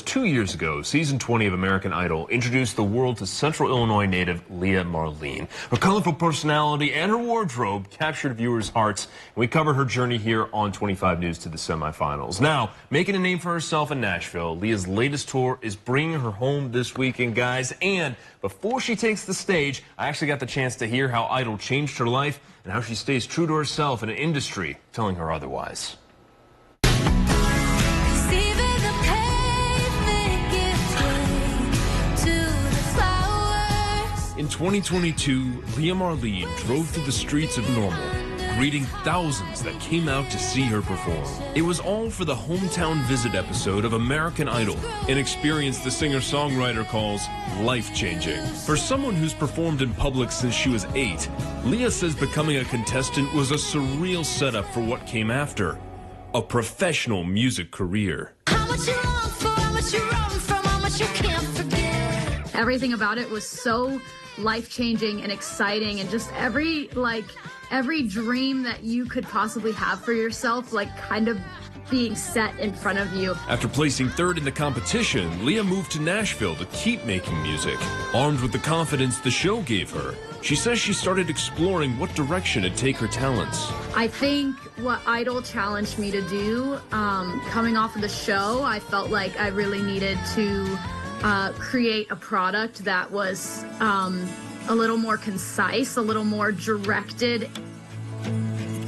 2 years ago, season 20 of American Idol introduced the world to Central Illinois native Leah Marlene. Her colorful personality and her wardrobe captured viewers' hearts, and we covered her journey here on 25 News to the semifinals. Now, making a name for herself in Nashville, Leah's latest tour is bringing her home this weekend, guys. And before she takes the stage, I actually got the chance to hear how Idol changed her life and how she stays true to herself in an industry telling her otherwise. In 2022, Leah Marlene drove through the streets of Normal, greeting thousands that came out to see her perform. It was all for the hometown visit episode of American Idol, an experience the singer-songwriter calls life-changing. For someone who's performed in public since she was 8, Leah says becoming a contestant was a surreal setup for what came after, a professional music career. How much you long for, how much you run from, how much you can't forget. Everything about it was so life-changing and exciting, and just every dream that you could possibly have for yourself, kind of being set in front of you. After placing third in the competition, Leah moved to Nashville to keep making music. Armed with the confidence the show gave her, she says she started exploring what direction to take her talents. I think what Idol challenged me to do, coming off of the show, I felt like I really needed to create a product that was a little more concise, a little more directed.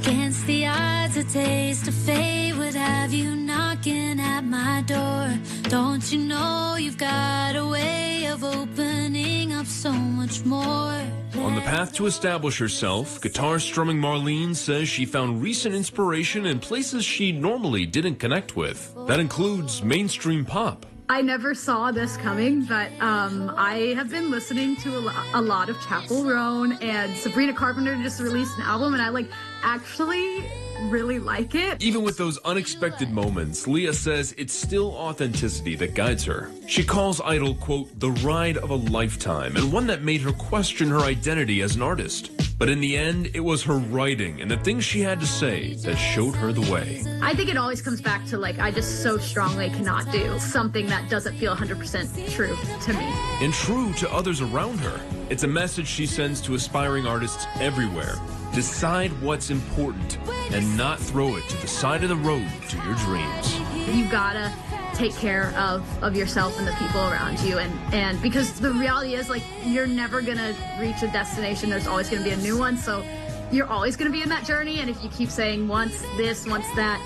Against the odds, a taste of fate would have you knocking at my door. Don't you know you've got a way of opening up so much more? On the path to establish herself, guitar-strumming Marlene says she found recent inspiration in places she normally didn't connect with. That includes mainstream pop. I never saw this coming, but I have been listening to a lot of Chapel Roan, and Sabrina Carpenter just released an album, and I actually really like it. Even with those unexpected moments, Leah says it's still authenticity that guides her. She calls Idol, quote, the ride of a lifetime, and one that made her question her identity as an artist. But in the end, it was her writing and the things she had to say that showed her the way. I think it always comes back to, I just so strongly cannot do something that doesn't feel 100% true to me. And true to others around her. It's a message she sends to aspiring artists everywhere. Decide what's important and not throw it to the side of the road to your dreams. You gotta take care of yourself and the people around you, and because the reality is, you're never gonna reach a destination. There's always gonna be a new one, so you're always gonna be in that journey. And if you keep saying once this, once that,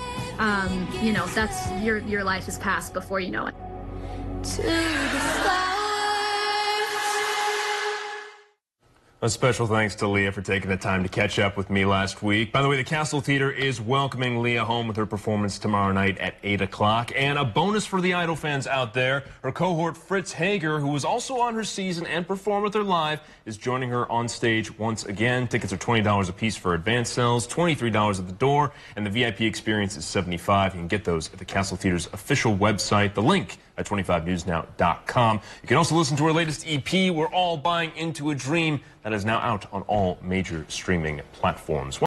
that's your life is past before you know it. To the flowers. A special thanks to Leah for taking the time to catch up with me last week. By the way, the Castle Theater is welcoming Leah home with her performance tomorrow night at 8 o'clock. And a bonus for the Idol fans out there, her cohort Fritz Hager, who was also on her season and performed with her live, is joining her on stage once again. Tickets are $20 a piece for advance sales, $23 at the door, and the VIP experience is $75. You can get those at the Castle Theater's official website. The link at 25newsnow.com. You can also listen to her latest EP, We're All Buying Into a Dream, that is now out on all major streaming platforms.